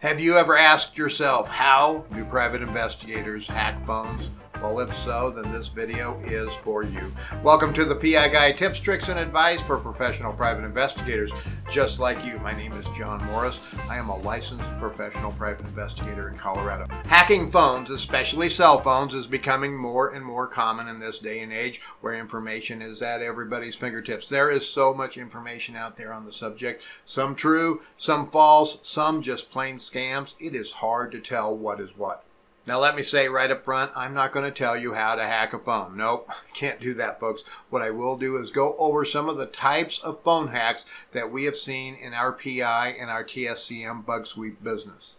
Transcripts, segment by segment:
Have you ever asked yourself, how do private investigators hack phones? Well, if so, then this video is for you. Welcome to the PI Guy, tips, tricks, and advice for professional private investigators just like you. My name is John Morris. I am a licensed professional private investigator in Colorado. Hacking phones, especially cell phones, is becoming more and more common in this day and age where information is at everybody's fingertips. There is so much information out there on the subject. Some true, some false, some just plain scams. It is hard to tell what is what. Now let me say right up front, I'm not going to tell you how to hack a phone. Nope, can't do that, folks. What I will do is go over some of the types of phone hacks that we have seen in our PI and our TSCM bug sweep business.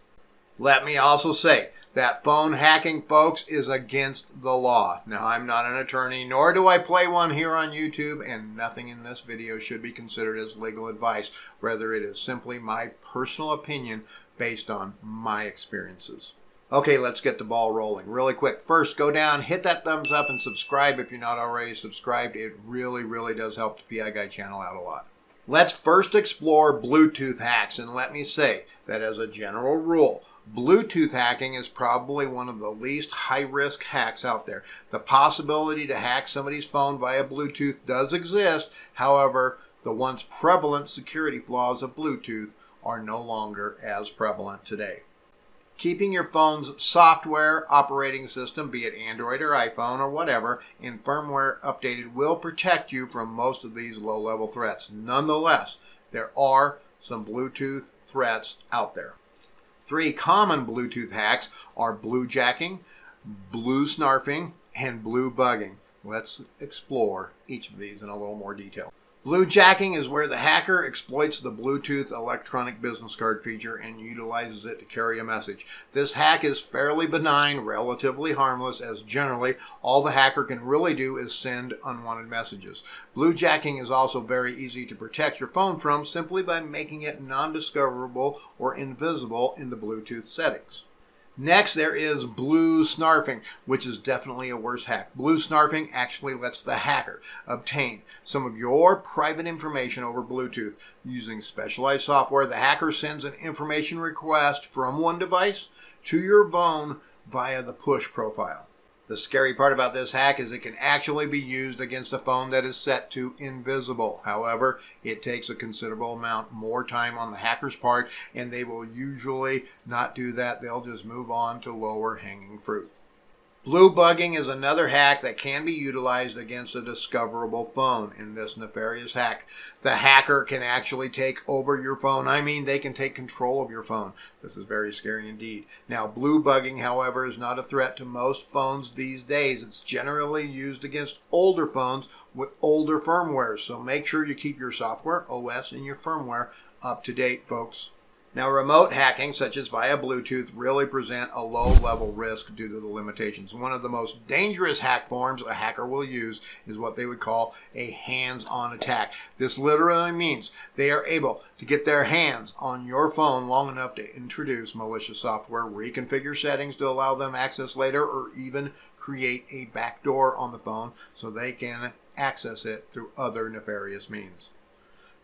Let me also say that phone hacking, folks, is against the law. Now, I'm not an attorney, nor do I play one here on YouTube, and nothing in this video should be considered as legal advice. Rather, it is simply my personal opinion based on my experiences. Okay, let's get the ball rolling really quick. First, go down, hit that thumbs up, and subscribe if you're not already subscribed. It really does help the PI Guy channel out a lot. Let's first explore Bluetooth hacks, and let me say that as a general rule, Bluetooth hacking is probably one of the least high-risk hacks out there. The possibility to hack somebody's phone via Bluetooth does exist. However, the once prevalent security flaws of Bluetooth are no longer as prevalent today. Keeping your phone's software operating system, be it Android or iPhone or whatever, in firmware updated will protect you from most of these low-level threats. Nonetheless, there are some Bluetooth threats out there. 3 common Bluetooth hacks are bluejacking, blue snarfing, and blue bugging. Let's explore each of these in a little more detail. Bluejacking is where the hacker exploits the Bluetooth electronic business card feature and utilizes it to carry a message. This hack is fairly benign, relatively harmless, as generally all the hacker can really do is send unwanted messages. Bluejacking is also very easy to protect your phone from simply by making it non-discoverable or invisible in the Bluetooth settings. Next, there is blue snarfing, which is definitely a worse hack. Blue snarfing actually lets the hacker obtain some of your private information over Bluetooth. Using specialized software, the hacker sends an information request from one device to your phone via the push profile. The scary part about this hack is it can actually be used against a phone that is set to invisible. However, it takes a considerable amount more time on the hacker's part, and they will usually not do that. They'll just move on to lower hanging fruit. Blue bugging is another hack that can be utilized against a discoverable phone. In this nefarious hack, the hacker can actually take over your phone. I mean, they can take control of your phone. This is very scary indeed. Now, blue bugging, however, is not a threat to most phones these days. It's generally used against older phones with older firmware. So make sure you keep your software, OS, and your firmware up to date, folks. Now, remote hacking, such as via Bluetooth, really present a low-level risk due to the limitations. One of the most dangerous hack forms a hacker will use is what they would call a hands-on attack. This literally means they are able to get their hands on your phone long enough to introduce malicious software, reconfigure settings to allow them access later, or even create a backdoor on the phone so they can access it through other nefarious means.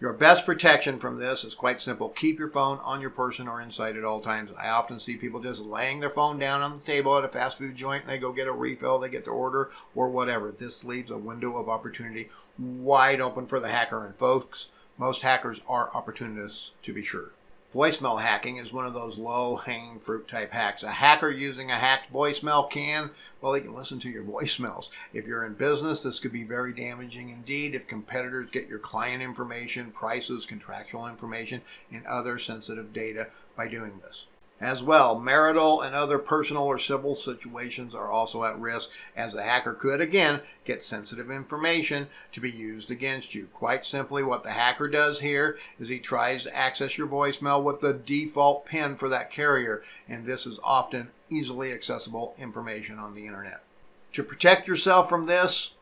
Your best protection from this is quite simple. Keep your phone on your person or inside at all times. I often see people just laying their phone down on the table at a fast food joint and they go get a refill, they get their order, or whatever. This leaves a window of opportunity wide open for the hacker. And folks, most hackers are opportunists, to be sure. Voicemail hacking is one of those low-hanging fruit type hacks. A hacker using a hacked voicemail can listen to your voicemails. If you're in business, this could be very damaging indeed if competitors get your client information, prices, contractual information, and other sensitive data by doing this. As well, marital and other personal or civil situations are also at risk, as the hacker could, again, get sensitive information to be used against you. Quite simply, what the hacker does here is he tries to access your voicemail with the default PIN for that carrier, and this is often easily accessible information on the internet. To protect yourself from this,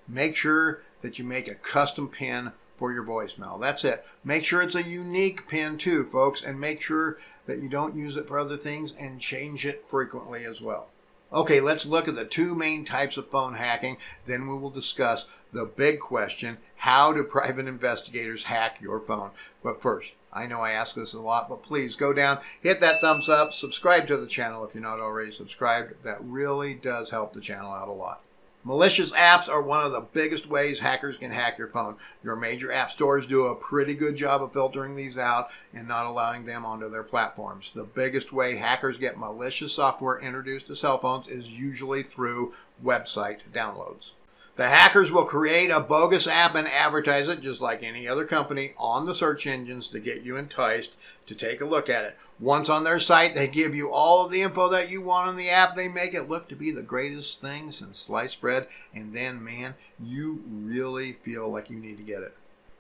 make sure that you make a custom PIN for your voicemail. That's it. Make sure it's a unique PIN too, folks, and make sure that you don't use it for other things and change it frequently as well. Okay, let's look at the 2 main types of phone hacking. Then we will discuss the big question, how do private investigators hack your phone? But first, I know I ask this a lot, but please go down, hit that thumbs up, subscribe to the channel if you're not already subscribed. That really does help the channel out a lot. Malicious apps are one of the biggest ways hackers can hack your phone. Your major app stores do a pretty good job of filtering these out and not allowing them onto their platforms. The biggest way hackers get malicious software introduced to cell phones is usually through website downloads. The hackers will create a bogus app and advertise it just like any other company on the search engines to get you enticed to take a look at it. Once on their site, they give you all of the info that you want on the app. They make it look to be the greatest thing since sliced bread. And then, man, you really feel like you need to get it.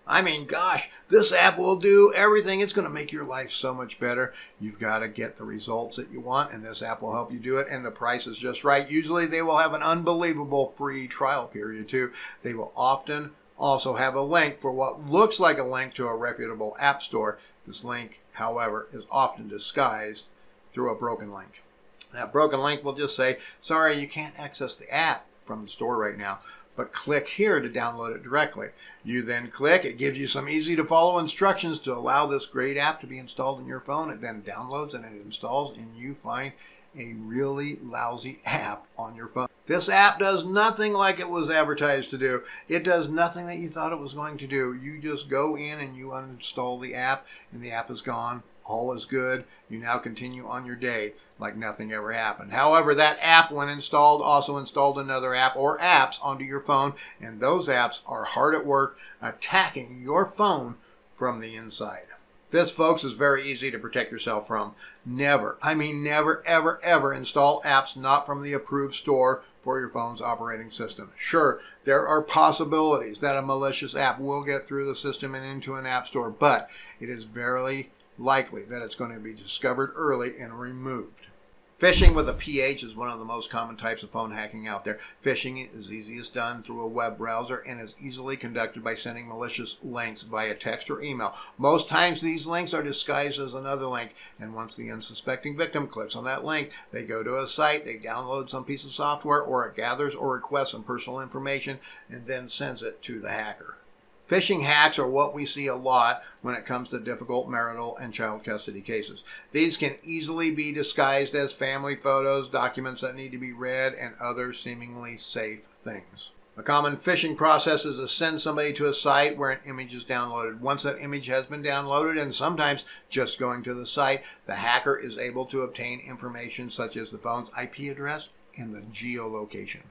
I mean, gosh, this app will do everything. It's going to make your life so much better. You've got to get the results that you want, and this app will help you do it, and the price is just right. Usually they will have an unbelievable free trial period, too. They will often also have a link for what looks like a link to a reputable app store. This link, however, is often disguised through a broken link. That broken link will just say, sorry, you can't access the app from the store right now, but click here to download it directly. You then click, it gives you some easy to follow instructions to allow this great app to be installed in your phone. It then downloads and it installs, and you find a really lousy app on your phone. This app does nothing like it was advertised to do. It does nothing that you thought it was going to do. You just go in and you uninstall the app, and the app is gone. All is good. You now continue on your day like nothing ever happened. However, that app, when installed, also installed another app or apps onto your phone, and those apps are hard at work attacking your phone from the inside. This, folks, is very easy to protect yourself from. Never, I mean never, ever, ever install apps not from the approved store for your phone's operating system. Sure, there are possibilities that a malicious app will get through the system and into an app store, but it is very likely that it's going to be discovered early and removed. Phishing with a PH is one of the most common types of phone hacking out there. Phishing is easiest done through a web browser and is easily conducted by sending malicious links via text or email. Most times these links are disguised as another link, and once the unsuspecting victim clicks on that link, they go to a site, they download some piece of software, or it gathers or requests some personal information and then sends it to the hacker. Phishing hacks are what we see a lot when it comes to difficult marital and child custody cases. These can easily be disguised as family photos, documents that need to be read, and other seemingly safe things. A common phishing process is to send somebody to a site where an image is downloaded. Once that image has been downloaded, and sometimes just going to the site, the hacker is able to obtain information such as the phone's IP address and the geolocation.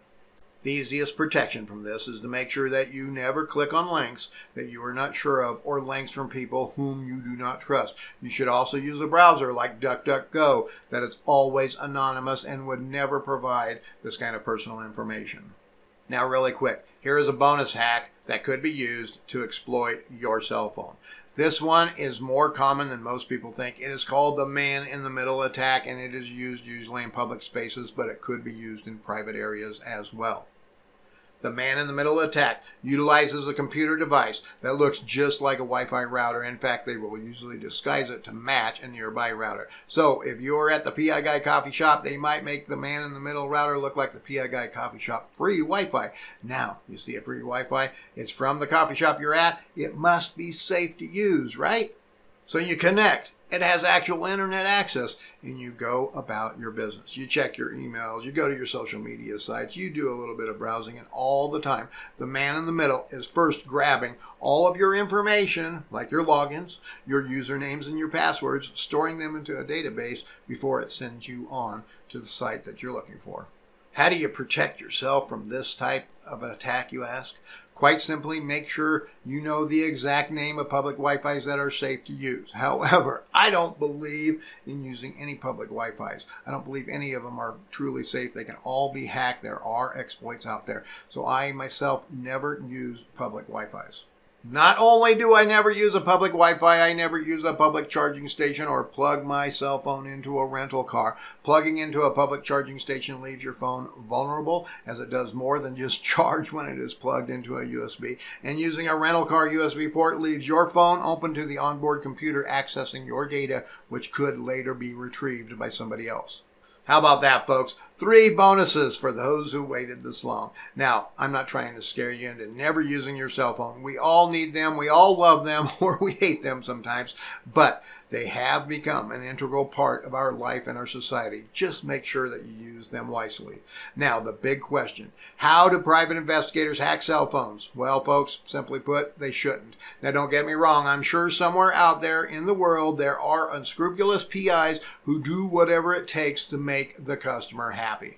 The easiest protection from this is to make sure that you never click on links that you are not sure of or links from people whom you do not trust. You should also use a browser like DuckDuckGo that is always anonymous and would never provide this kind of personal information. Now, really quick, here is a bonus hack that could be used to exploit your cell phone. This one is more common than most people think. It is called the man-in-the-middle attack, and it is used usually in public spaces, but it could be used in private areas as well. The man-in-the-middle attack utilizes a computer device that looks just like a Wi-Fi router. In fact, they will usually disguise it to match a nearby router. So if you're at the PI Guy coffee shop, they might make the man-in-the-middle router look like the PI Guy coffee shop free Wi-Fi. Now, you see a free Wi-Fi, it's from the coffee shop you're at. It must be safe to use, right? So you connect. It has actual internet access, and you go about your business. You check your emails, you go to your social media sites, you do a little bit of browsing, and all the time, the man in the middle is first grabbing all of your information, like your logins, your usernames, and your passwords, storing them into a database before it sends you on to the site that you're looking for. How do you protect yourself from this type of an attack, you ask? Quite simply, make sure you know the exact name of public Wi-Fis that are safe to use. However, I don't believe in using any public Wi-Fis. I don't believe any of them are truly safe. They can all be hacked. There are exploits out there. So I myself never use public Wi-Fis. Not only do I never use a public Wi-Fi, I never use a public charging station or plug my cell phone into a rental car. Plugging into a public charging station leaves your phone vulnerable, as it does more than just charge when it is plugged into a USB. And using a rental car USB port leaves your phone open to the onboard computer accessing your data, which could later be retrieved by somebody else. How about that, folks? 3 bonuses for those who waited this long. Now, I'm not trying to scare you into never using your cell phone. We all need them, we all love them, or we hate them sometimes, but they have become an integral part of our life and our society. Just make sure that you use them wisely. Now, the big question, how do private investigators hack cell phones? Well, folks, simply put, they shouldn't. Now, don't get me wrong. I'm sure somewhere out there in the world there are unscrupulous PIs who do whatever it takes to make the customer happy.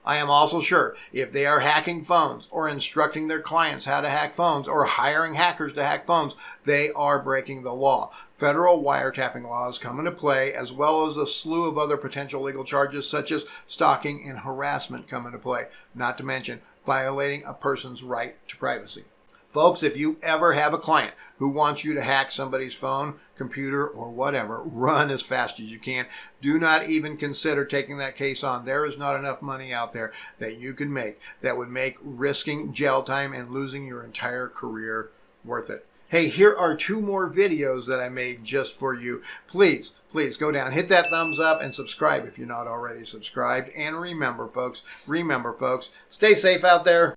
I am also sure if they are hacking phones or instructing their clients how to hack phones or hiring hackers to hack phones, they are breaking the law. Federal wiretapping laws come into play, as well as a slew of other potential legal charges such as stalking and harassment come into play, not to mention violating a person's right to privacy. Folks, if you ever have a client who wants you to hack somebody's phone, computer, or whatever, run as fast as you can. Do not even consider taking that case on. There is not enough money out there that you can make that would make risking jail time and losing your entire career worth it. Hey, here are 2 more videos that I made just for you. Please go down, hit that thumbs up, and subscribe if you're not already subscribed. And remember, folks, stay safe out there.